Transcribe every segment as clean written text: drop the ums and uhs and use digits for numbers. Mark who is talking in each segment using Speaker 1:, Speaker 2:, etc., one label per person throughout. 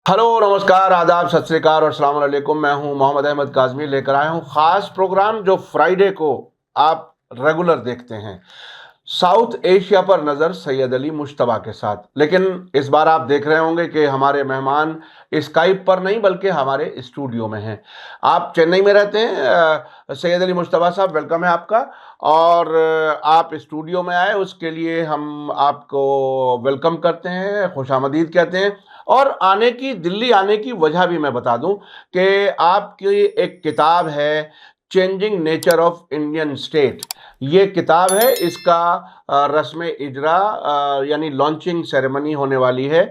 Speaker 1: Hello, नमस्कार, आदाब, सत श्री अकाल और अस्सलाम वालेकुम। मैं हूं मोहम्मद अहमद काज़मी। लेकर आया हूं खास प्रोग्राम जो फ्राइडे को आप रेगुलर देखते हैं। साउथ एशिया पर नज़र सैयद अली मुश्तबा के साथ। लेकिन इस बार आप देख रहे होंगे कि हमारे मेहमान स्काइप पर नहीं बल्कि हमारे स्टूडियो में हैं। आप चेन्नई में रहते हैं। सैयद अली मुश्तबा साहब, वेलकम है आपका। और आप स्टूडियो में आए उसके लिए हम आपको वेलकम करते हैं, खुशामदीद कहते हैं। और दिल्ली आने की वजह भी मैं बता दूं कि आपकी एक किताब है, changing nature of Indian state. ये किताब है, इसका रस्म इजरा यानी लॉन्चिंग सेरेमनी होने वाली है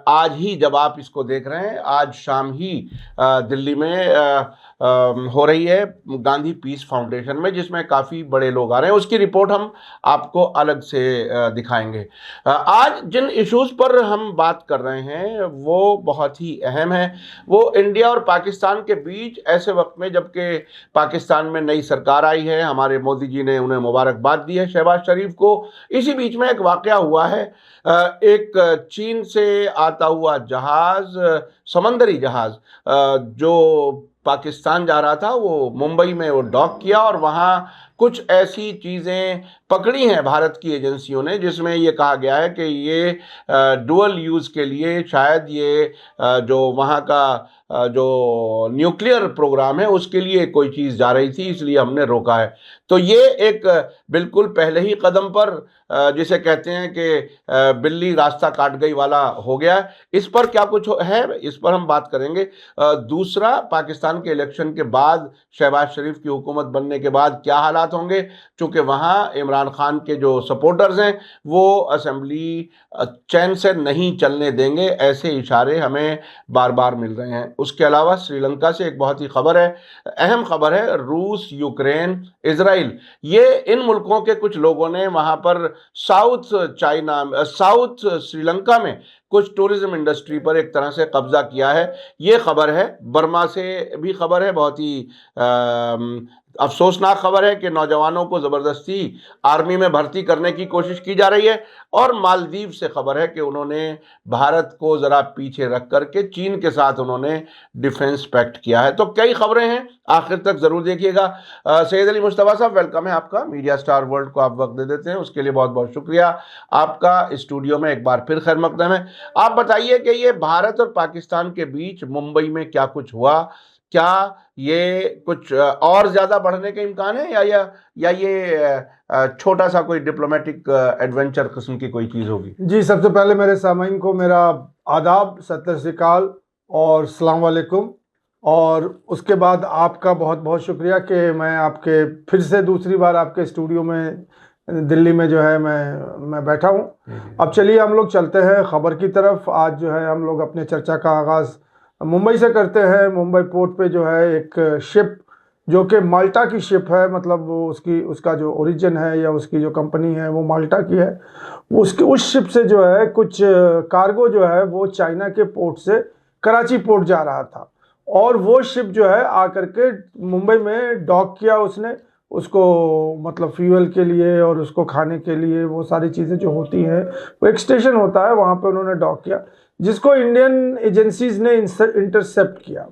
Speaker 1: आज ही। जब आप इसको देख रहे हैं, आज शाम ही दिल्ली में हो रही है, गांधी पीस फाउंडेशन में, जिसमें काफ़ी बड़े लोग आ रहे हैं। उसकी रिपोर्ट हम आपको अलग से दिखाएंगे। आज जिन इश्यूज़ पर हम बात कर रहे हैं वो बहुत ही अहम है। वो इंडिया और पाकिस्तान के बीच ऐसे वक्त में जबकि पाकिस्तान में नई सरकार आई है, हमारे मोदी जी ने उन्हें मुबारकबाद दी है, शहबाज शरीफ को। इसी बीच में एक वाकया हुआ है। एक चीन से आता हुआ जहाज, समंदरी जहाज, जो पाकिस्तान जा रहा था, वो मुंबई में वो डॉक किया और वहाँ कुछ ऐसी चीज़ें पकड़ी हैं भारत की एजेंसियों ने जिसमें ये कहा गया है कि ये डुअल यूज़ के लिए शायद ये जो वहाँ का जो न्यूक्लियर प्रोग्राम है उसके लिए कोई चीज़ जा रही थी, इसलिए हमने रोका है। तो ये एक बिल्कुल पहले ही कदम पर जिसे कहते हैं कि बिल्ली रास्ता काट गई वाला हो गया। इस पर क्या कुछ है, इस पर हम बात करेंगे। दूसरा, पाकिस्तान के इलेक्शन के बाद, शहबाज शरीफ की हुकूमत बनने के बाद क्या हालात होंगे, चूँकि वहाँ इमरान खान के जो सपोर्टर्स हैं वो असेंबली चैन से नहीं चलने देंगे, ऐसे इशारे हमें बार बार मिल रहे हैं। उसके अलावा श्रीलंका से एक बहुत ही खबर है, अहम खबर है। रूस, यूक्रेन, इजराइल, ये इन मुल्कों के कुछ लोगों ने वहाँ पर साउथ श्रीलंका में कुछ टूरिज्म इंडस्ट्री पर एक तरह से कब्जा किया है। ये खबर है। बर्मा से भी खबर है, बहुत ही अफसोसनाक खबर है कि नौजवानों को ज़बरदस्ती आर्मी में भर्ती करने की कोशिश की जा रही है। और मालदीव से खबर है कि उन्होंने भारत को ज़रा पीछे रख करके चीन के साथ उन्होंने डिफेंस पैक्ट किया है। तो कई खबरें हैं, आखिर तक ज़रूर देखिएगा। सैयद अली मुश्तबा साहब, वेलकम है आपका। मीडिया स्टार वर्ल्ड को आप वक्त दे देते हैं, उसके लिए बहुत बहुत शुक्रिया आपका। स्टूडियो में एक बार फिर खैर मकदम है। आप बताइए कि ये भारत और पाकिस्तान के बीच मुंबई में क्या कुछ हुआ। क्या ये कुछ और ज़्यादा बढ़ने के इम्कान है, या ये छोटा सा कोई डिप्लोमेटिक एडवेंचर किस्म की कोई चीज़ होगी?
Speaker 2: जी, सबसे पहले मेरे सामीन को मेरा आदाब, सत श्री अकाल और सलाम वालेकुम। और उसके बाद आपका बहुत बहुत शुक्रिया कि मैं आपके फिर से दूसरी बार आपके स्टूडियो में दिल्ली में जो है मैं बैठा हूँ। अब चलिए हम लोग चलते हैं ख़बर की तरफ। आज जो है हम लोग अपने चर्चा का आगाज़ मुंबई से करते हैं। मुंबई पोर्ट पे जो है एक शिप, जो कि माल्टा की शिप है, मतलब वो उसका जो ओरिजिन है या उसकी जो कंपनी है वो माल्टा की है। वो उसके उस शिप से जो है कुछ कार्गो जो है वो चाइना के पोर्ट से कराची पोर्ट जा रहा था। और वो शिप जो है आकर के मुंबई में डॉक किया उसने, उसको मतलब फ्यूल के लिए और उसको खाने के लिए वो सारी चीज़ें जो होती हैं, वो एक स्टेशन होता है वहाँ पे उन्होंने डॉक किया, जिसको इंडियन एजेंसीज ने इंटरसेप्ट किया।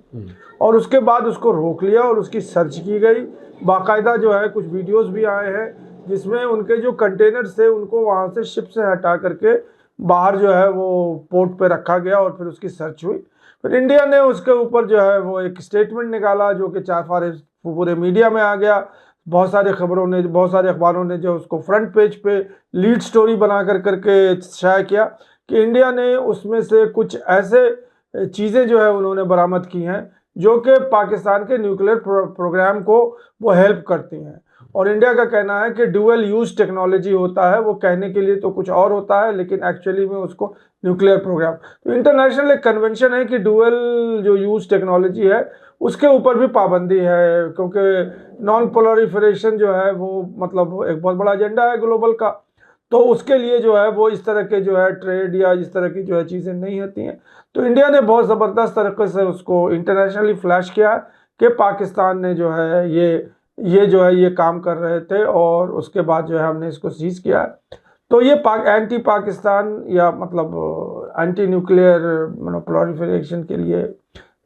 Speaker 2: और उसके बाद उसको रोक लिया और उसकी सर्च की गई। बाकायदा जो है कुछ वीडियोस भी आए हैं जिसमें उनके जो कंटेनर्स थे उनको वहाँ से शिप से हटा करके बाहर जो है वो पोर्ट पे रखा गया और फिर उसकी सर्च हुई। फिर इंडिया ने उसके ऊपर जो है वो एक स्टेटमेंट निकाला जो कि चार पूरे मीडिया में आ गया। बहुत सारे अखबारों ने जो उसको फ्रंट पेज पे लीड स्टोरी बना करके शाया किया कि इंडिया ने उसमें से कुछ ऐसे चीज़ें जो है उन्होंने बरामद की हैं जो कि पाकिस्तान के न्यूक्लियर प्रोग्राम को वो हेल्प करती हैं। और इंडिया का कहना है कि डुअल यूज टेक्नोलॉजी होता है, वो कहने के लिए तो कुछ और होता है लेकिन एक्चुअली में उसको न्यूक्लियर प्रोग्राम। तो इंटरनेशनल एक कन्वेंशन है कि डुअल जो यूज टेक्नोलॉजी है उसके ऊपर भी पाबंदी है, क्योंकि नॉन प्रोलिफरेशन जो है वो मतलब एक बहुत बड़ा एजेंडा है ग्लोबल का। तो उसके लिए जो है वो इस तरह के जो है ट्रेड या इस तरह की जो है चीज़ें नहीं होती हैं। तो इंडिया ने बहुत ज़बरदस्त तरीके से उसको इंटरनेशनली फ्लैश किया कि पाकिस्तान ने जो है ये जो है ये काम कर रहे थे और उसके बाद जो है हमने इसको सीज किया है। तो ये एंटी पाकिस्तान या मतलब एंटी न्यूक्लियर प्रोलिफरेशन के लिए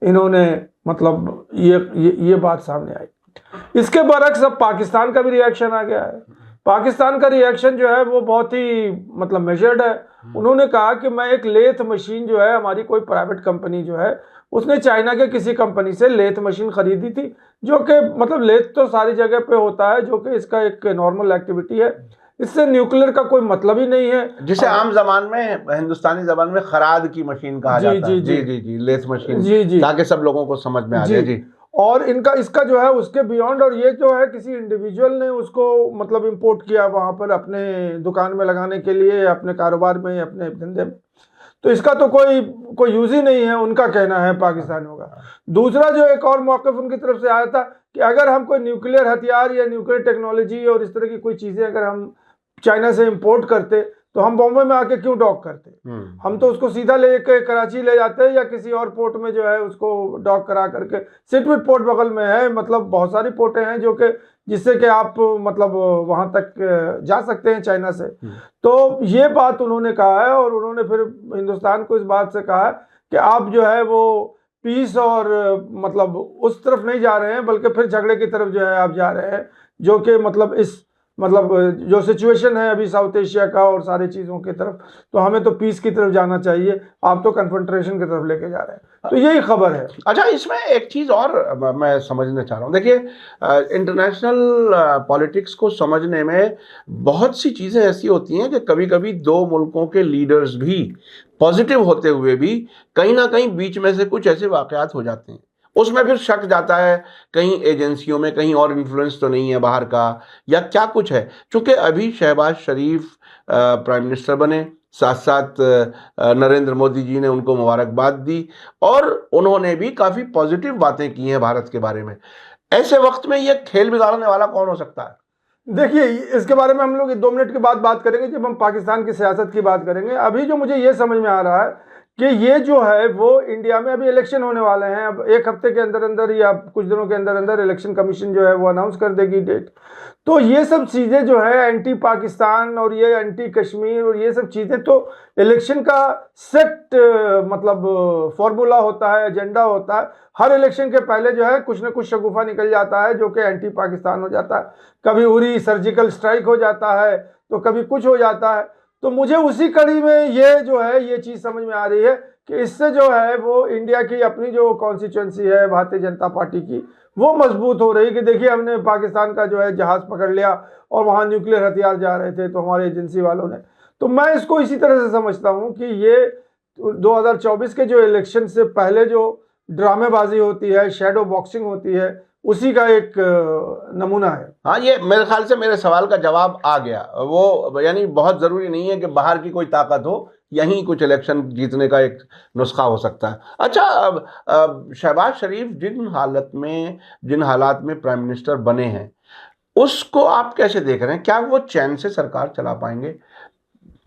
Speaker 2: इन्होंने मतलब ये बात सामने आई। इसके बरक्स अब पाकिस्तान का भी रिएक्शन आ गया है। पाकिस्तान का रिएक्शन जो है वो बहुत ही मतलब मेजर्ड है। उन्होंने कहा कि मैं एक लेथ मशीन जो है, हमारी कोई प्राइवेट कंपनी जो है उसने चाइना के किसी कंपनी से लेथ मशीन खरीदी थी, जो कि मतलब लेथ तो सारी जगह पे होता है, जो कि इसका एक नॉर्मल एक्टिविटी है, इससे न्यूक्लियर का कोई मतलब ही नहीं है,
Speaker 1: जिसे आम जबान में, हिंदुस्तानी जबान में खराद की मशीन कहा जाता है।
Speaker 2: जी
Speaker 1: जी जी, लेथ मशीन,
Speaker 2: जी,
Speaker 1: ताकि सब लोगों को समझ में आ जाए। जी।
Speaker 2: और इसका जो है उसके बियॉन्ड, और ये जो है किसी इंडिविजुअल ने उसको मतलब इंपोर्ट किया वहां पर अपने दुकान में लगाने के लिए, अपने कारोबार में, अपने धंधे में, तो इसका तो कोई यूज ही नहीं है, उनका कहना है पाकिस्तानियों का। दूसरा जो एक और मौक़िफ़ उनकी तरफ से आया था कि अगर हम कोई न्यूक्लियर हथियार या न्यूक्लियर टेक्नोलॉजी और इस तरह की कोई चीज़ें अगर हम चाइना से इंपोर्ट करते तो हम बॉम्बे में आके क्यों डॉक करते, हम तो उसको सीधा लेके कराची ले जाते या किसी और पोर्ट में जो है उसको डॉक करा करके। सिटविट पोर्ट बगल में है, मतलब बहुत सारी पोर्टें हैं जो कि जिससे कि आप मतलब वहां तक जा सकते हैं चाइना से। तो ये बात उन्होंने कहा है, और उन्होंने फिर हिंदुस्तान को इस बात से कहा कि आप जो है वो पीस और मतलब उस तरफ नहीं जा रहे हैं, बल्कि फिर झगड़े की तरफ जो है आप जा रहे हैं, जो कि मतलब इस मतलब जो सिचुएशन है अभी साउथ एशिया का और सारी चीज़ों की तरफ, तो हमें तो पीस की तरफ जाना चाहिए, आप तो कन्फ्रंटेशन की तरफ लेके जा रहे हैं। तो यही खबर है।
Speaker 1: अच्छा, इसमें एक चीज़ और मैं समझना चाह रहा हूँ। देखिए, इंटरनेशनल पॉलिटिक्स को समझने में बहुत सी चीज़ें ऐसी होती हैं कि कभी कभी दो मुल्कों के लीडर्स भी पॉजिटिव होते हुए भी कहीं ना कहीं बीच में से कुछ ऐसे वाक़यात हो जाते हैं, उसमें फिर शक जाता है कहीं एजेंसियों में कहीं और इन्फ्लुएंस तो नहीं है बाहर का, या क्या कुछ है। चूँकि अभी शहबाज शरीफ प्राइम मिनिस्टर बने, साथ साथ नरेंद्र मोदी जी ने उनको मुबारकबाद दी, और उन्होंने भी काफ़ी पॉजिटिव बातें की हैं भारत के बारे में। ऐसे वक्त में ये खेल बिगाड़ने वाला कौन हो सकता है?
Speaker 2: देखिए, इसके बारे में हम लोग 2 मिनट के बाद बात करेंगे जब हम पाकिस्तान की सियासत की बात करेंगे। अभी जो मुझे ये समझ में आ रहा है कि ये जो है वो इंडिया में अभी इलेक्शन होने वाले हैं, अब 1 हफ्ते के अंदर अंदर या कुछ दिनों के अंदर अंदर इलेक्शन कमीशन जो है वो अनाउंस कर देगी डेट। तो ये सब चीज़ें जो है एंटी पाकिस्तान और ये एंटी कश्मीर और ये सब चीज़ें तो इलेक्शन का सेट मतलब फॉर्मूला होता है, एजेंडा होता है। हर इलेक्शन के पहले जो है कुछ ना कुछ शगुफा निकल जाता है जो कि एंटी पाकिस्तान हो जाता है, कभी उरी सर्जिकल स्ट्राइक हो जाता है, तो कभी कुछ हो जाता है। तो मुझे उसी कड़ी में ये जो है ये चीज़ समझ में आ रही है कि इससे जो है वो इंडिया की अपनी जो कॉन्स्टिट्यूंसी है भारतीय जनता पार्टी की, वो मजबूत हो रही है कि देखिए हमने पाकिस्तान का जो है जहाज़ पकड़ लिया और वहाँ न्यूक्लियर हथियार जा रहे थे तो हमारे एजेंसी वालों ने। तो मैं इसको इसी तरह से समझता हूँ कि ये 2024 के जो इलेक्शन से पहले जो ड्रामेबाजी होती है, शेडो बॉक्सिंग होती है, उसी का एक नमूना है।
Speaker 1: हाँ, ये मेरे ख्याल से मेरे सवाल का जवाब आ गया। वो यानी बहुत ज़रूरी नहीं है कि बाहर की कोई ताकत हो, यहीं कुछ इलेक्शन जीतने का एक नुस्खा हो सकता है। अच्छा, अब शहबाज शरीफ जिन हालात में प्राइम मिनिस्टर बने हैं, उसको आप कैसे देख रहे हैं? क्या वो चैन से सरकार चला पाएंगे?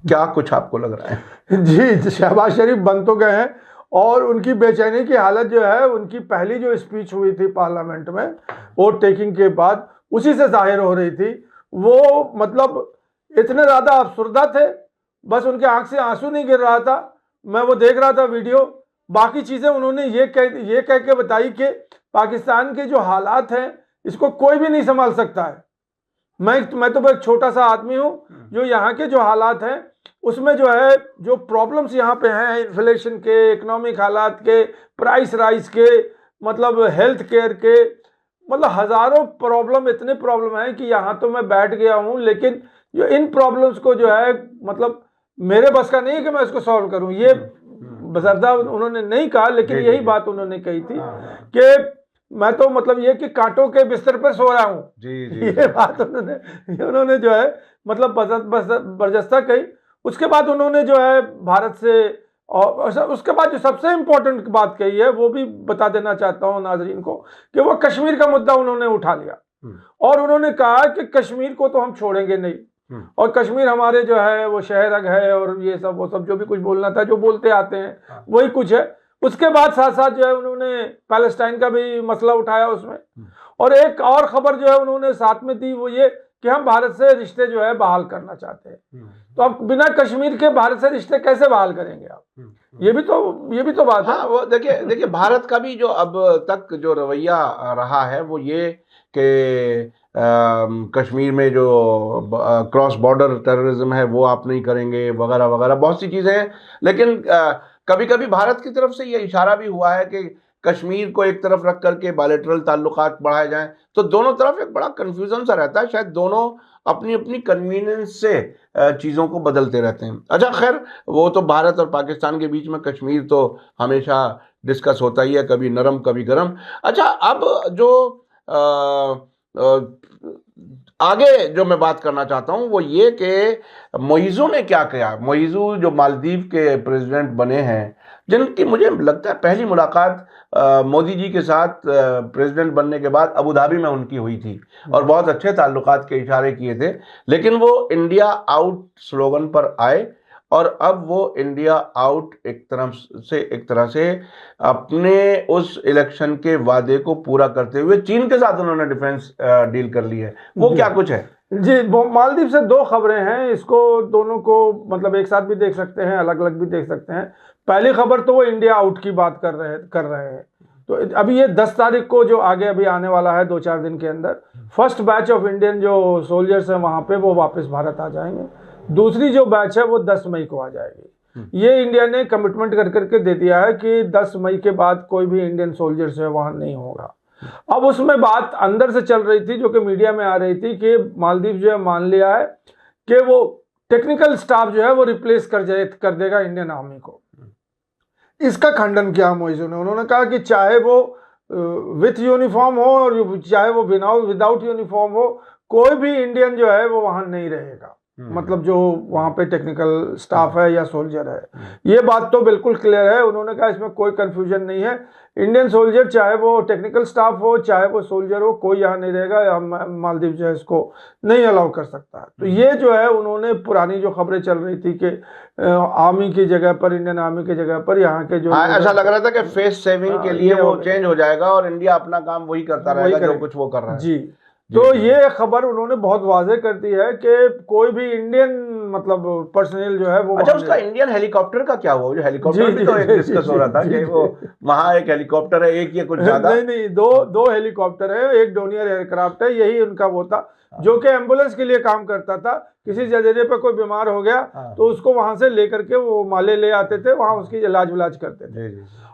Speaker 1: क्या कुछ आपको लग रहा है?
Speaker 2: जी, शहबाज शरीफ बन तो गए हैं, और उनकी बेचैनी की हालत जो है उनकी पहली जो स्पीच हुई थी पार्लियामेंट में वोट टेकिंग के बाद, उसी से जाहिर हो रही थी। वो मतलब इतने ज़्यादा अफसरदा थे, बस उनके आंख से आंसू नहीं गिर रहा था। मैं वो देख रहा था वीडियो। बाकी चीज़ें उन्होंने ये कह के बताई कि पाकिस्तान के जो हालात हैं इसको कोई भी नहीं संभाल सकता है। मैं तो एक छोटा सा आदमी हूँ, जो यहाँ के जो हालात हैं उसमें जो है जो प्रॉब्लम्स यहाँ पे हैं, इन्फ्लेशन के, इकोनॉमिक हालात के, प्राइस राइज के, मतलब हेल्थ केयर के, मतलब हज़ारों प्रॉब्लम, इतने प्रॉब्लम हैं कि यहाँ तो मैं बैठ गया हूँ, लेकिन जो इन प्रॉब्लम्स को जो है मतलब मेरे बस का नहीं है कि मैं इसको सॉल्व करूँ। ये बसरदा उन्होंने नहीं कहा, लेकिन यही बात उन्होंने कही थी कि मैं तो मतलब ये कि कांटों के बिस्तर पर सो रहा हूँ। ये बात उन्होंने जो है मतलब बर्जस्ता कही। उसके बाद उन्होंने जो है भारत से, और उसके बाद जो सबसे इम्पोर्टेंट बात कही है वो भी बता देना चाहता हूँ नाजरीन को, कि वो कश्मीर का मुद्दा उन्होंने उठा लिया, और उन्होंने कहा कि कश्मीर को तो हम छोड़ेंगे नहीं, और कश्मीर हमारे जो है वो शहर है, और ये सब वो सब जो भी कुछ बोलना था जो बोलते आते हैं वही कुछ है। उसके बाद साथ साथ जो है उन्होंने पैलेस्टाइन का भी मसला उठाया उसमें, और एक और खबर जो है उन्होंने साथ में दी वो ये कि हम भारत से रिश्ते जो है बहाल करना चाहते हैं। तो अब बिना कश्मीर के भारत से रिश्ते कैसे बहाल करेंगे आप? ये भी तो बात है।
Speaker 1: हाँ, वो देखिए भारत का भी जो अब तक जो रवैया रहा है वो ये कि कश्मीर में जो क्रॉस बॉर्डर टेररिज्म है वो आप नहीं करेंगे वगैरह वगैरह, बहुत सी चीज़ें हैं। लेकिन कभी कभी भारत की तरफ से ये इशारा भी हुआ है कि कश्मीर को एक तरफ रख करके बायलैटरल ताल्लुकात बढ़ाए जाएं, तो दोनों तरफ एक बड़ा कन्फ्यूजन सा रहता है। शायद दोनों अपनी अपनी कन्वीनियंस से चीज़ों को बदलते रहते हैं। अच्छा खैर, वो तो भारत और पाकिस्तान के बीच में कश्मीर तो हमेशा डिस्कस होता ही है, कभी नरम कभी गरम। अच्छा, अब जो आगे जो मैं बात करना चाहता हूँ वो ये कि मोइज़ू ने क्या किया। मोइज़ू जो मालदीव के प्रेसिडेंट बने हैं, जिनकी मुझे लगता है पहली मुलाकात मोदी जी के साथ प्रेसिडेंट बनने के बाद अबू धाबी में उनकी हुई थी और बहुत अच्छे ताल्लुकात के इशारे किए थे। लेकिन वो इंडिया आउट स्लोगन पर आए और अब वो इंडिया आउट एक तरह से अपने उस इलेक्शन के वादे को पूरा करते हुए चीन के साथ उन्होंने डिफेंस डील कर ली है। वो क्या कुछ है
Speaker 2: जी? मालदीव से दो खबरें हैं, इसको दोनों को मतलब एक साथ भी देख सकते हैं, अलग अलग भी देख सकते हैं। पहली खबर तो वो इंडिया आउट की बात कर रहे हैं। तो अभी ये 10 तारीख को जो आगे अभी आने वाला है, 2-4 दिन के अंदर फर्स्ट बैच ऑफ इंडियन जो सोल्जर्स हैं वहाँ पे वो वापस भारत आ जाएंगे। दूसरी जो बैच है वो 10 मई को आ जाएगी। ये इंडिया ने कमिटमेंट करके दे दिया है कि 10 मई के बाद कोई भी इंडियन सोल्जर्स है वहाँ नहीं होगा। अब उसमें बात अंदर से चल रही थी, जो कि मीडिया में आ रही थी, कि मालदीव जो है मान लिया है कि वो टेक्निकल स्टाफ जो है वो रिप्लेस कर देगा इंडियन आर्मी को। इसका खंडन किया मोइज़ू ने। उन्होंने कहा कि चाहे वो विथ यूनिफॉर्म हो और चाहे वो विदाउट यूनिफॉर्म हो, कोई भी इंडियन जो है वो वहां नहीं रहेगा। मतलब जो वहाँ पे टेक्निकल स्टाफ है या सोल्जर है, ये बात तो बिल्कुल क्लियर है। उन्होंने कहा इसमें कोई कंफ्यूजन नहीं है। इंडियन सोल्जर चाहे वो टेक्निकल स्टाफ हो चाहे वो सोल्जर हो, कोई यहाँ नहीं रहेगा। मालदीव जो है इसको नहीं अलाउ कर सकता। तो ये जो है उन्होंने पुरानी जो खबरें चल रही थी कि आर्मी की जगह पर, इंडियन आर्मी की जगह पर यहाँ के जो
Speaker 1: ऐसा लग रहा था कि फेस सेविंग के लिए वो चेंज हो जाएगा और इंडिया अपना काम वही करता रहेगा जो कुछ वो कर रहा है।
Speaker 2: जी, तो ये खबर उन्होंने बहुत वाज़ेह कर दी है कि कोई भी इंडियन मतलब पर्सनल जो है वो।
Speaker 1: अच्छा, उसका इंडियन हेलीकॉप्टर का क्या हुआ? जो हेलीकॉप्टर भी तो एक डिस्कस हो रहा था कि वो वहाँ एक हेलीकॉप्टर है, एक ये कुछ ज्यादा
Speaker 2: नहीं, दो हेलीकॉप्टर है। एक डोनियर एयरक्राफ्ट है, यही उनका वो था जो कि एम्बुलेंस के लिए काम करता था। किसी जगह पे कोई बीमार हो गया तो उसको वहां से लेकर के वो माले ले आते थे, वहां उसकी इलाज करते थे।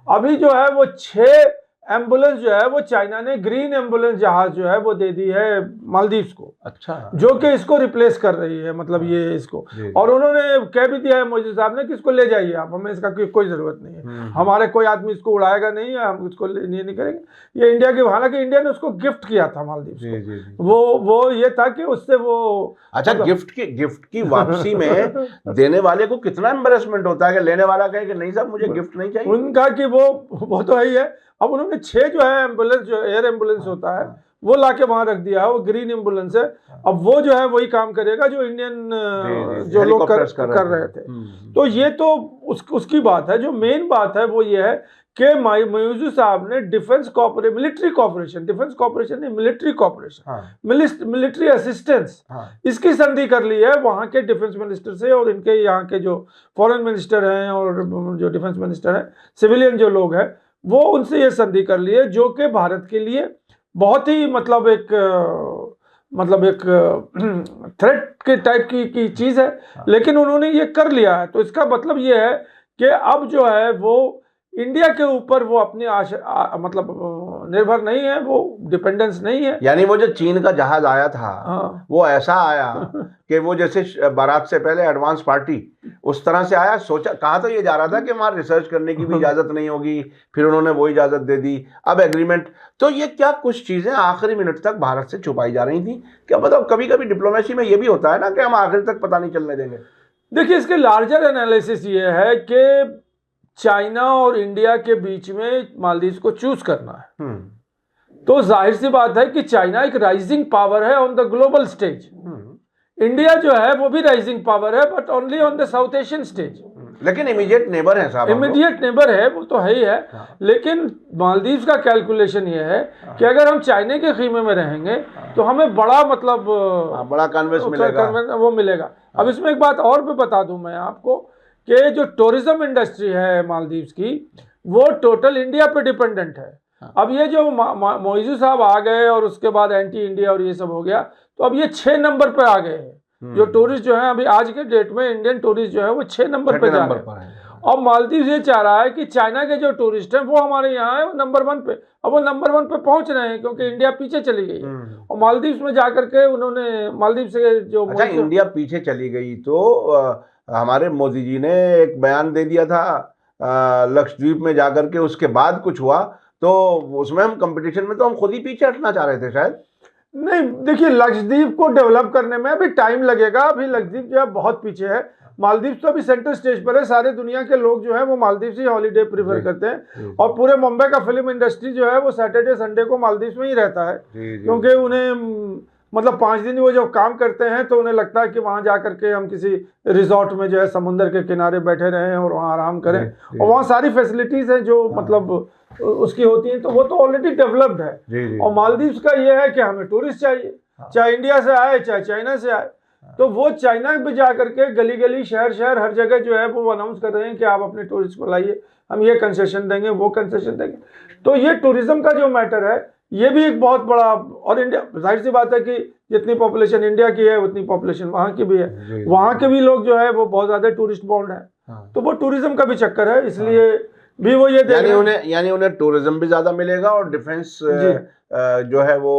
Speaker 2: अभी जो है वो 6 एम्बुलेंस जो है वो चाइना ने ग्रीन एम्बुलेंस जहाज जो है वो दे दी है मालदीव्स को।
Speaker 1: अच्छा, जो
Speaker 2: कि इसको रिप्लेस कर रही है, मतलब ये इसको। और उन्होंने कह भी दिया है मोदी साहब ने कि इसको ले जाइए आप, हमें इसका कोई जरूरत नहीं है। हमारे कोई आदमी इसको उड़ाएगा नहीं, हम इसको नहीं करेंगे। ये इंडिया की, हालांकि इंडिया ने उसको गिफ्ट किया था मालदीव को। वो ये था कि उससे वो
Speaker 1: अच्छा, गिफ्ट की वापसी में देने वाले को कितना एम्बैरेसमेंट होता है कि लेने वाला कहे कि नहीं साहब मुझे गिफ्ट नहीं चाहिए।
Speaker 2: उनका कि वो तो है ही है। अब उन्होंने 6 जो है एम्बुलेंस, जो एयर एम्बुलेंस होता है वो लाके वहां रख दिया है। वो ग्रीन एम्बुलेंस है। अब वो जो है वही काम करेगा जो इंडियन जो लोग कर रहे थे। तो ये तो उसकी बात है। जो मेन बात है वो ये है कि मोइज़ू साहब ने मिलिट्री कॉपरेशन नहीं, मिलिट्री असिस्टेंस, इसकी संधि कर ली है वहां के डिफेंस मिनिस्टर से। और इनके यहाँ के जो फॉरेन मिनिस्टर हैं और जो डिफेंस मिनिस्टर हैं, सिविलियन जो लोग हैं, वो उनसे ये संधि कर ली है, जो कि भारत के लिए बहुत ही मतलब एक थ्रेट के टाइप की चीज है। लेकिन उन्होंने ये कर लिया है। तो इसका मतलब ये है कि अब जो है वो इंडिया के ऊपर वो अपनी मतलब निर्भर नहीं है, वो डिपेंडेंस नहीं है।
Speaker 1: यानी वो जो चीन का जहाज आया था वो ऐसा आया कि वो जैसे बारात से पहले एडवांस पार्टी उस तरह से आया। कहा तो ये जा रहा था कि वहां रिसर्च करने की भी इजाजत नहीं होगी, फिर उन्होंने वो इजाजत दे दी। अब एग्रीमेंट, तो ये क्या कुछ चीजें आखिरी मिनट तक भारत से छुपाई जा रही थी क्या? मतलब कभी कभी डिप्लोमेसी में ये भी होता है ना कि हम आखिर तक पता नहीं चलने देंगे।
Speaker 2: देखिए, इसके लार्जर एनालिसिस ये है कि चाइना और इंडिया के बीच में मालदीव को चूज करना है। तो जाहिर सी बात है कि चाइना एक राइजिंग पावर है on the global stage. India जो है वो भी राइजिंग पावर है, but only on the south Asian stage.
Speaker 1: लेकिन इमीडिएट नेबर है साहब,
Speaker 2: इमीडिएट नेबर है, वो तो है ही है।
Speaker 1: हाँ।
Speaker 2: लेकिन मालदीव का कैलकुलेशन ये है कि अगर हम चाइना के खीमे में रहेंगे तो हमें बड़ा मतलब
Speaker 1: बड़ा कन्वेंस मिलेगा,
Speaker 2: वो मिलेगा। अब इसमें एक बात और भी बता दूं मैं आपको कि जो टूरिज्म इंडस्ट्री है मालदीव की, वो टोटल इंडिया पे डिपेंडेंट है। अब ये जो मोइजू साहब आ गए और उसके बाद एंटी इंडिया और ये सब हो गया, तो अब ये 6 नंबर पे आ गए हैं। जो टूरिस्ट जो है अभी आज के डेट में इंडियन टूरिस्ट जो है वो 6 नंबर पे जा रहे हैं। और मालदीव ये चाह रहा है कि चाइना के जो टूरिस्ट हैं वो हमारे यहाँ है नंबर 1 पे। अब वो नंबर 1 पे पहुंच रहे हैं क्योंकि इंडिया पीछे चली गई है। और मालदीव में जाकर के उन्होंने मालदीव से जो
Speaker 1: अच्छा, इंडिया पीछे चली गई तो हमारे मोदी जी ने एक बयान दे दिया था लक्षद्वीप में जाकर के, उसके बाद कुछ हुआ तो उसमें हम कंपटीशन में तो हम खुद ही पीछे हटना चाह रहे थे शायद।
Speaker 2: नहीं, देखिए लक्षद्वीप को डेवलप करने में अभी टाइम लगेगा। अभी लक्षद्वीप जो है बहुत पीछे है। मालदीव तो अभी सेंटर स्टेज पर है। सारे दुनिया के लोग जो है वो मालदीव से हॉलीडे प्रीफर करते हैं। और पूरे मुंबई का फिल्म इंडस्ट्री जो है वो सैटरडे संडे को मालदीव में ही रहता है, क्योंकि उन्हें मतलब 5 दिन वो जब काम करते हैं तो उन्हें लगता है कि वहां जाकर के हम किसी रिजॉर्ट में जो है समुद्र के किनारे बैठे रहें और वहाँ आराम करें। और वहाँ सारी फैसिलिटीज हैं जो मतलब उसकी होती हैं, तो वो तो ऑलरेडी डेवलप्ड है। और मालदीव का ये है कि हमें टूरिस्ट चाहिए, चाहे इंडिया से आए चाहे चाइना से आए। तो वो चाइना में जा करके गली गली शहर शहर हर जगह जो है वो अनाउंस कर रहे हैं कि आप अपने टूरिस्ट को लाइए, हम ये कंसेशन देंगे वो कंसेशन देंगे। तो ये टूरिज्म का जो मैटर है ये भी एक बहुत बड़ा, और इंडिया जाहिर सी बात है कि जितनी पॉपुलेशन इंडिया की है उतनी पॉपुलेशन वहाँ की भी है। वहाँ के भी लोग जो है वो बहुत ज्यादा टूरिस्ट बाउंड है। तो वो टूरिज्म का भी चक्कर है, इसलिए भी वो ये
Speaker 1: यानी उन्हें टूरिज्म भी ज्यादा मिलेगा और डिफेंस जो है वो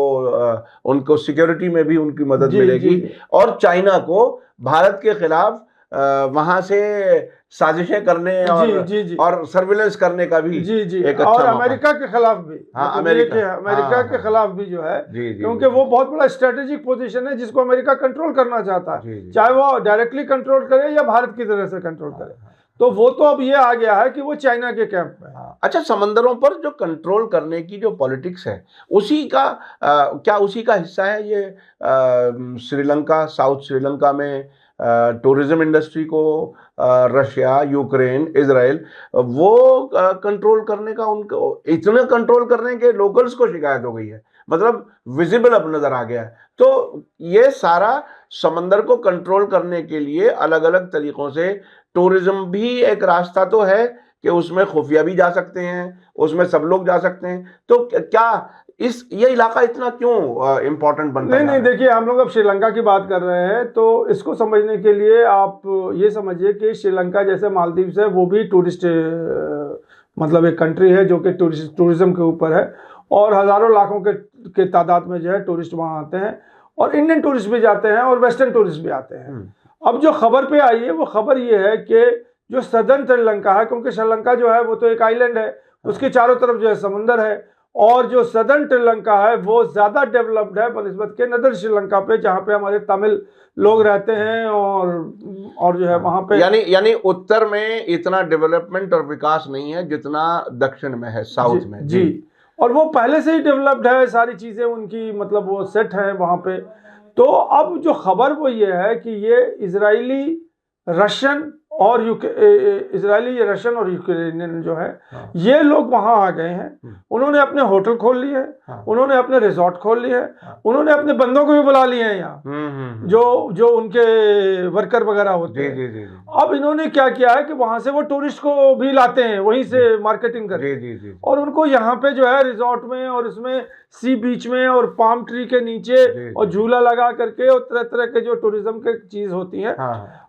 Speaker 1: उनको सिक्योरिटी में भी उनकी मदद मिलेगी। और चाइना को भारत के खिलाफ वहां से साजिशें करने और सर्विलेंस करने का भी एक अच्छा
Speaker 2: और अमेरिका के खिलाफ भी,
Speaker 1: हाँ,
Speaker 2: अमेरिका के खिलाफ भी जो है, क्योंकि वो बहुत बड़ा स्ट्रेटेजिक पोजीशन है जिसको अमेरिका कंट्रोल करना चाहता है, चाहे वो डायरेक्टली कंट्रोल करे या भारत की तरह से कंट्रोल करे। तो वो तो अब ये आ गया है कि वो चाइना के कैंप में।
Speaker 1: अच्छा, समंदरों पर जो कंट्रोल करने की जो पॉलिटिक्स है उसी का क्या उसी का हिस्सा है ये श्रीलंका, साउथ श्रीलंका में टूरिज्म इंडस्ट्री को रशिया, यूक्रेन, इजराइल वो कंट्रोल करने का, उनको इतना कंट्रोल करने के लोकल्स को शिकायत हो गई है, मतलब विजिबल अब नजर आ गया है। तो ये सारा समंदर को कंट्रोल करने के लिए अलग अलग तरीकों से टूरिज्म भी एक रास्ता तो है कि उसमें खुफिया भी जा सकते हैं, उसमें सब लोग जा सकते हैं। तो क्या ये इलाका इतना क्यों इम्पोर्टेंट बनता है?
Speaker 2: नहीं, देखिए हम लोग अब श्रीलंका की बात कर रहे हैं, तो इसको समझने के लिए आप ये समझिए कि श्रीलंका जैसे मालदीव है वो भी टूरिस्ट मतलब एक कंट्री है जो कि टूरिज्म के ऊपर है, और हजारों लाखों के तादाद में जो है टूरिस्ट वहाँ आते हैं, और इंडियन टूरिस्ट भी जाते हैं और वेस्टर्न टूरिस्ट भी आते हैं। अब जो खबर पे आई है वो खबर ये है कि जो सदर्न श्रीलंका है, क्योंकि श्रीलंका जो है वो तो एक आइलैंड है, उसके चारों तरफ जो है समुंदर है, और जो सदर्न श्रीलंका है वो ज्यादा डेवलप्ड है बनस्बत के नदर श्रीलंका पे, जहाँ पे हमारे तमिल लोग रहते हैं, और जो है वहाँ पे
Speaker 1: यानी उत्तर में इतना डेवलपमेंट और विकास नहीं है जितना दक्षिण में है, साउथ में।
Speaker 2: जी, और वो पहले से ही डेवलप्ड है, सारी चीजें उनकी मतलब वो सेट है वहाँ पे। तो अब जो खबर वो ये है कि ये इजरायली, रशियन और यूक्रेनियन जो है ये लोग वहां आ गए हैं। उन्होंने अपने होटल खोल लिए हैं, उन्होंने अपने रिजॉर्ट खोल लिए हैं, उन्होंने अपने बंदों को भी बुला लिए हैं यहाँ, जो उनके वर्कर वगैरह होते हैं। अब इन्होंने क्या किया है कि वहां से वो टूरिस्ट को भी लाते हैं, वहीं से मार्केटिंग करके, और उनको यहाँ पे जो है रिजॉर्ट में और इसमें सी बीच में और पाम ट्री के नीचे और झूला लगा करके और तरह तरह के जो टूरिज्म के चीज होती है।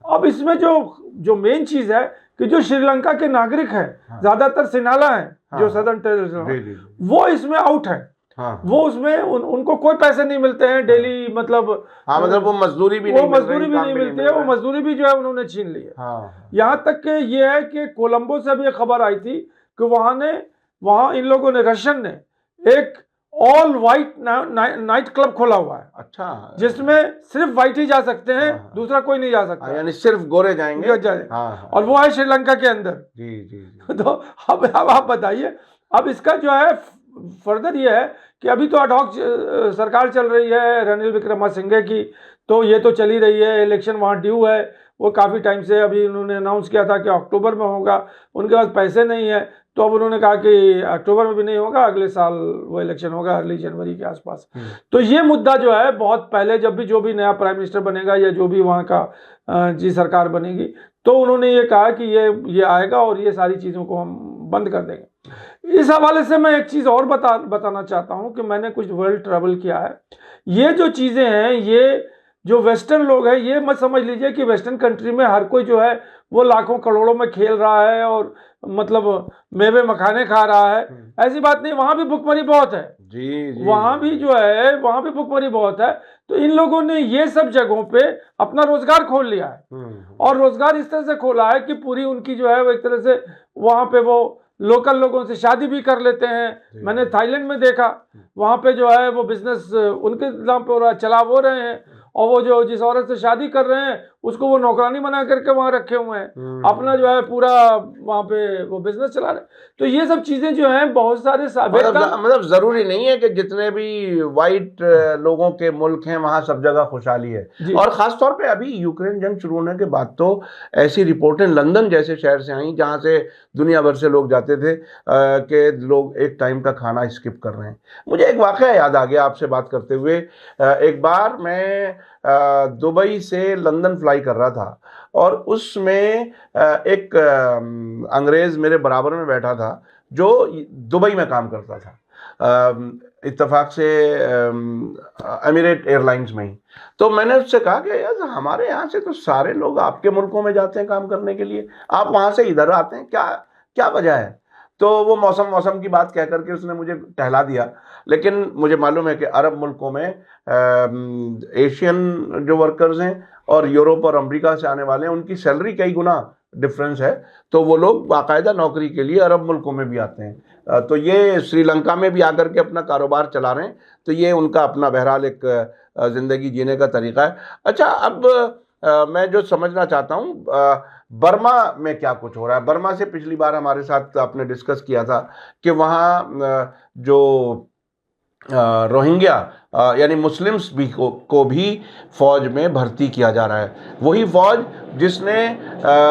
Speaker 2: अब इसमें जो मेन चीज है कि जो श्रीलंका के नागरिक हैं, ज्यादातर सिनाला हैं जो सदर्न टेरिटरी, वो इसमें आउट है। वो उसमें उनको कोई पैसे नहीं मिलते हैं डेली, मतलब
Speaker 1: वो मजदूरी भी नहीं
Speaker 2: मिलती है, वो मजदूरी भी जो है उन्होंने छीन ली है। यहाँ तक के ये है कि कोलंबो से भी खबर आई थी कि वहां इन लोगों ने, रशियन ने एक ऑल वाइट नाइट क्लब खोला हुआ है।
Speaker 1: अच्छा,
Speaker 2: जिसमें सिर्फ वाइट ही जा सकते हैं, दूसरा कोई नहीं जा सकता,
Speaker 1: यानी सिर्फ गोरे जाएंगे।
Speaker 2: और वो है श्रीलंका के अंदर। जी। तो अब आप बताइए, अब इसका जो है फर्दर ये है कि अभी तो अडॉक सरकार चल रही है रनिल विक्रमसिंघे की, तो ये तो चली रही है, इलेक्शन वहाँ ड्यू है, वो काफ़ी टाइम से, अभी उन्होंने अनाउंस किया था कि अक्टूबर में होगा, उनके पास पैसे नहीं है, तो अब उन्होंने कहा कि अक्टूबर में भी नहीं होगा, अगले साल वो इलेक्शन होगा अर्ली जनवरी के आसपास। तो ये मुद्दा जो है बहुत पहले, जब भी जो भी नया प्राइम मिनिस्टर बनेगा या जो भी वहाँ का जी सरकार बनेगी, तो उन्होंने ये कहा कि ये आएगा और ये सारी चीज़ों को हम बंद कर देंगे। इस हवाले से मैं एक चीज़ और बताना चाहता हूँ कि मैंने कुछ वर्ल्ड ट्रैवल किया है। ये जो चीज़ें हैं, ये जो वेस्टर्न लोग हैं, ये मत समझ लीजिए कि वेस्टर्न कंट्री में हर कोई जो है वो लाखों करोड़ों में खेल रहा है और मतलब मेवे मखाने खा रहा है। ऐसी बात नहीं, वहाँ भी भुखमरी बहुत है
Speaker 1: जी
Speaker 2: वहाँ भी जो है, वहाँ भी भुखमरी बहुत है। तो इन लोगों ने ये सब जगहों पे अपना रोजगार खोल लिया है और रोजगार इस तरह से खोला है कि पूरी उनकी जो है वो एक तरह से वहाँ पे वो लोकल लोगों से शादी भी कर लेते हैं। मैंने थाईलैंड में देखा, वहाँ पे जो है वो बिजनेस उनके नाम पे हो रहा है, चला वो रहे हैं, और वो जो जिस औरत से शादी कर रहे हैं उसको वो नौकरानी बना करके वहाँ रखे हुए हैं, अपना जो है पूरा वहाँ पे वो बिजनेस चला रहे हैं। तो ये सब चीजें जो हैं बहुत सारे
Speaker 1: मतलब जरूरी नहीं है कि जितने भी वाइट लोगों के मुल्क हैं वहाँ सब जगह खुशहाली है। और खास तौर पे अभी यूक्रेन जंग शुरू होने के बाद तो ऐसी रिपोर्टें लंदन जैसे शहर से आई जहाँ से दुनिया भर से लोग जाते थे कि लोग एक टाइम का खाना स्किप कर रहे हैं। मुझे एक वाकया याद आ गया आपसे बात करते हुए। एक बार मैं दुबई से लंदन फ्लाई कर रहा था और उसमें एक अंग्रेज मेरे बराबर में बैठा था जो दुबई में काम करता था, इत्तेफाक से एमिरेट एयरलाइंस में ही। तो मैंने उससे कहा कि यार हमारे यहाँ से तो सारे लोग आपके मुल्कों में जाते हैं काम करने के लिए, आप वहाँ से इधर आते हैं, क्या क्या वजह है? तो वो मौसम की बात कह करके उसने मुझे टहला दिया। लेकिन मुझे मालूम है कि अरब मुल्कों में एशियन जो वर्कर्स हैं और यूरोप और अमेरिका से आने वाले हैं, उनकी सैलरी कई गुना डिफरेंस है, तो वो लोग बाकायदा नौकरी के लिए अरब मुल्कों में भी आते हैं। तो ये श्रीलंका में भी आकर के अपना कारोबार चला रहे हैं, तो ये उनका अपना बहरहाल एक ज़िंदगी जीने का तरीका है। अच्छा, अब मैं जो समझना चाहता हूँ, बर्मा में क्या कुछ हो रहा है? बर्मा से पिछली बार हमारे साथ आपने डिस्कस किया था कि वहाँ जो रोहिंग्या यानी मुस्लिम्स भी को भी फौज में भर्ती किया जा रहा है। वही फौज जिसने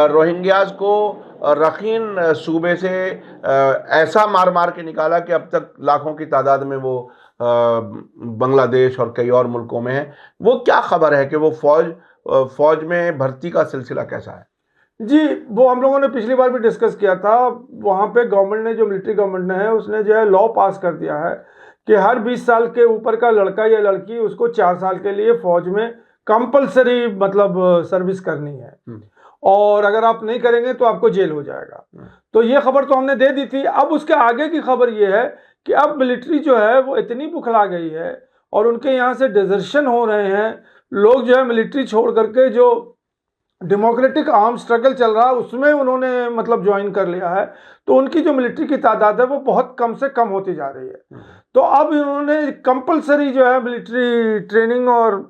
Speaker 1: रोहिंग्याज को रखीन सूबे से ऐसा मार मार के निकाला कि अब तक लाखों की तादाद में वो बांग्लादेश और कई और मुल्कों में है। वो क्या खबर है कि वो फौज में भर्ती का सिलसिला कैसा है?
Speaker 2: जी, वो हम लोगों ने पिछली बार भी डिस्कस किया था। वहाँ पे गवर्नमेंट ने, जो मिलिट्री गवर्नमेंट ने है, उसने जो है लॉ पास कर दिया है कि हर 20 साल के ऊपर का लड़का या लड़की उसको 4 साल के लिए फौज में कंपलसरी मतलब सर्विस करनी है, और अगर आप नहीं करेंगे तो आपको जेल हो जाएगा। तो ये खबर तो हमने दे दी थी। अब उसके आगे की खबर ये है कि अब मिलिट्री जो है वो इतनी बुखला गई है और उनके यहाँ से डिजर्शन हो रहे हैं लोग, जो है मिलिट्री छोड़ करके जो डेमोक्रेटिक आर्म स्ट्रगल चल रहा है उसमें उन्होंने मतलब ज्वाइन कर लिया है। तो उनकी जो मिलिट्री की तादाद है वो बहुत कम से कम होती जा रही है। तो अब इन्होंने कंपलसरी जो है मिलिट्री ट्रेनिंग और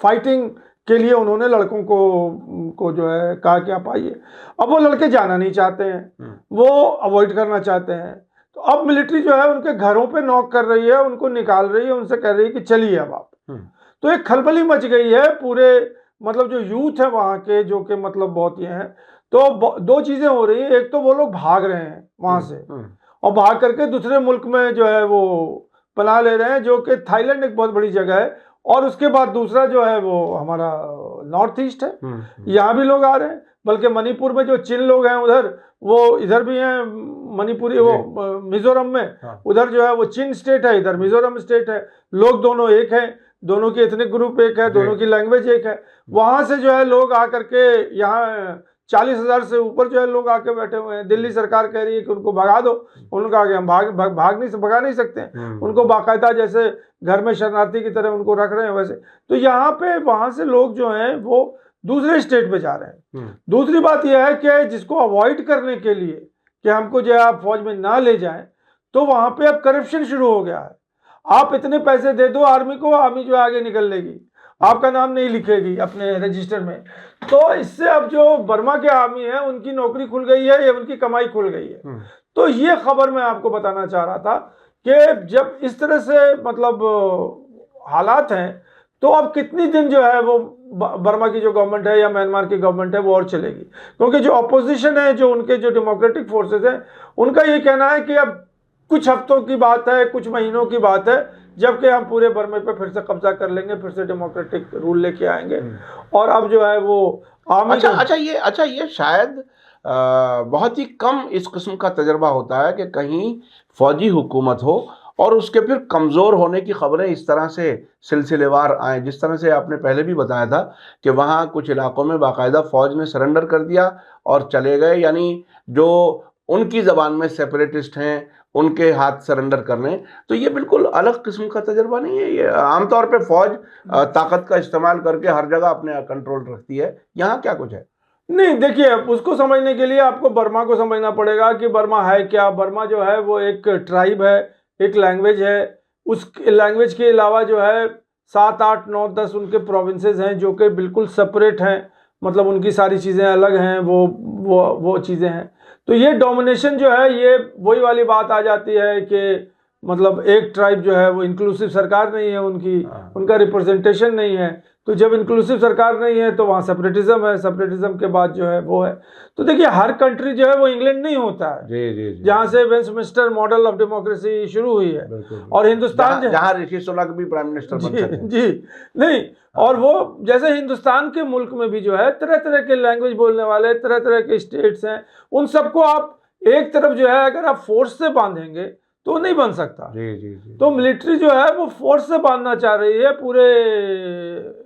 Speaker 2: फाइटिंग के लिए उन्होंने लड़कों को जो है कहा कि आप आइए। अब वो लड़के जाना नहीं चाहते हैं, वो अवॉइड करना चाहते हैं। तो अब मिलिट्री जो है उनके घरों पे नॉक कर रही है, उनको निकाल रही है, उनसे कह रही है कि चलिए अब आप। तो एक खलबली मच गई है पूरे, मतलब जो यूथ है वहाँ के, जो कि मतलब बहुत ये हैं। तो दो चीज़ें हो रही हैं, एक तो वो लोग भाग रहे हैं वहाँ से और भाग करके दूसरे मुल्क में जो है वो पनाह ले रहे हैं, जो कि थाईलैंड एक बहुत बड़ी जगह है। और उसके बाद दूसरा जो है वो हमारा नॉर्थ ईस्ट है, यहाँ भी लोग आ रहे हैं। बल्कि मणिपुर में जो चिन लोग हैं उधर, वो इधर भी हैं मणिपुरी, वो मिजोरम में, उधर जो है वो चिन स्टेट है, इधर मिजोरम स्टेट है। लोग दोनों एक हैं, दोनों की एथनिक ग्रुप एक है, दोनों की लैंग्वेज एक है। वहां से जो है लोग आकर के यहाँ 40,000 से ऊपर जो है लोग आके बैठे हुए हैं। दिल्ली सरकार कह रही है कि उनको भगा दो, उनका आगे हम भगा नहीं सकते हैं। उनको बाकायदा जैसे घर में शरणार्थी की तरह उनको रख रहे हैं वैसे। तो यहाँ पे वहां से लोग जो हैं वो दूसरे स्टेट पे जा रहे हैं। दूसरी बात यह है कि जिसको अवॉइड करने के लिए कि हमको जो है आप फौज में ना ले जाएं, तो वहां पे अब करप्शन शुरू हो गया है। आप इतने पैसे दे दो आर्मी को, आर्मी जो आगे निकल लेगी, आपका नाम नहीं लिखेगी अपने रजिस्टर में। तो इससे अब जो बर्मा के आर्मी है उनकी नौकरी खुल गई है या उनकी कमाई खुल गई है। तो ये खबर मैं आपको बताना चाह रहा था कि जब इस तरह से मतलब हालात हैं तो अब कितनी दिन जो है वो बर्मा की जो गवर्नमेंट है या म्यांमार की गवर्नमेंट है वो और चलेगी, क्योंकि जो अपोजिशन है, जो उनके जो डेमोक्रेटिक फोर्सेस हैं, उनका ये कहना है कि अब कुछ हफ्तों की बात है, कुछ महीनों की बात है, जबकि हम पूरे बर्मे पे फिर से कब्जा कर लेंगे, फिर से डेमोक्रेटिक रूल लेके आएंगे। और अब जो है वो
Speaker 1: अच्छा ये शायद बहुत ही कम इस किस्म का तजर्बा होता है कि कहीं फौजी हुकूमत हो और उसके फिर कमज़ोर होने की खबरें इस तरह से सिलसिलेवार आए, जिस तरह से आपने पहले भी बताया था कि वहाँ कुछ इलाकों में बाकायदा फ़ौज ने सरेंडर कर दिया और चले गए, यानी जो उनकी ज़बान में सेपरेटिस्ट हैं उनके हाथ सरेंडर करने। तो ये बिल्कुल अलग किस्म का तजर्बा नहीं है। ये आमतौर पे फ़ौज ताकत का इस्तेमाल करके हर जगह अपने कंट्रोल रखती है, यहाँ क्या कुछ है?
Speaker 2: नहीं, देखिए, उसको समझने के लिए आपको बर्मा को समझना पड़ेगा कि बर्मा है क्या। बर्मा जो है वो एक ट्राइब है, एक लैंग्वेज है। उस लैंग्वेज के अलावा जो है 7, 8, 9, 10 उनके प्रोविंसेस हैं जो कि बिल्कुल सेपरेट हैं, मतलब उनकी सारी चीज़ें अलग हैं, वो चीज़ें हैं। तो ये डोमिनेशन जो है, ये वही वाली बात आ जाती है कि मतलब एक ट्राइब जो है वो इंक्लूसिव सरकार नहीं है उनकी, उनका रिप्रेजेंटेशन नहीं है। तो जब इंक्लूसिव सरकार नहीं है तो वहाँ सेपरेटिज्म है, सेपरेटिज्म के बाद जो है वो है। तो देखिए, हर कंट्री जो है वो इंग्लैंड नहीं होता है,
Speaker 1: जी।
Speaker 2: जहाँ से वेस्टमिंस्टर मॉडल ऑफ डेमोक्रेसी शुरू हुई है। और हिंदुस्तान
Speaker 1: जहाँ ऋषि सुनक भी प्राइम मिनिस्टर बन सके।
Speaker 2: जी नहीं, और वो जैसे हिंदुस्तान के मुल्क में भी जो है तरह तरह के लैंग्वेज बोलने वाले, तरह तरह के स्टेट्स हैं, उन सबको आप एक तरफ जो है अगर आप फोर्स से बांधेंगे तो नहीं बन सकता।
Speaker 1: जी।
Speaker 2: तो मिलिट्री जो है वो फोर्स से बांधना चाह रही है पूरे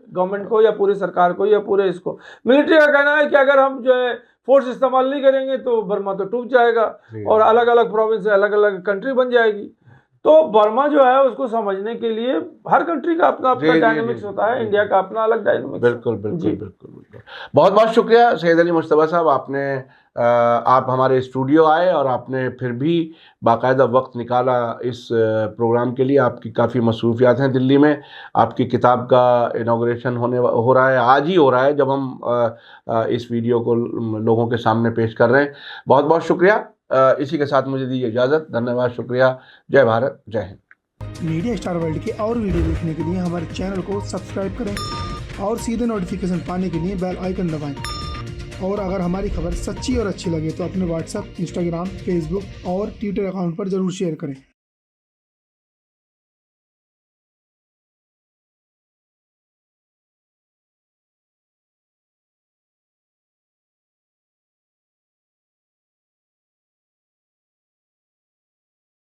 Speaker 2: गवर्नमेंट को या पूरी सरकार को या पूरे इसको। मिलिट्री का कहना है कि अगर हम जो है फोर्स इस्तेमाल नहीं करेंगे तो बर्मा तो टूट जाएगा और अलग अलग प्रोविंस से अलग अलग कंट्री बन जाएगी। तो बर्मा जो है उसको समझने के लिए हर कंट्री का अपना अपना डायनामिक्स होता है, इंडिया का अपना अलग डायनामिक्स।
Speaker 1: बिल्कुल। बहुत बहुत शुक्रिया सैयद अली मुश्तबा साहब, आप हमारे स्टूडियो आए और आपने फिर भी बाकायदा वक्त निकाला इस प्रोग्राम के लिए। आपकी काफ़ी मसरूफियात हैं दिल्ली में, आपकी किताब का इनाग्रेशन हो रहा है, आज ही हो रहा है जब हम इस वीडियो को लोगों के सामने पेश कर रहे हैं। बहुत बहुत शुक्रिया। इसी के साथ मुझे दीजिए इजाज़त। धन्यवाद, शुक्रिया। जय भारत, जय हिंद।
Speaker 3: मीडिया स्टार वर्ल्ड के और वीडियो देखने के लिए हमारे चैनल को सब्सक्राइब करें और सीधे नोटिफिकेशन पाने के लिए बेल आइकन दबाएं। और अगर हमारी खबर सच्ची और अच्छी लगे तो अपने व्हाट्सएप, इंस्टाग्राम, फेसबुक और ट्विटर अकाउंट पर ज़रूर शेयर करें।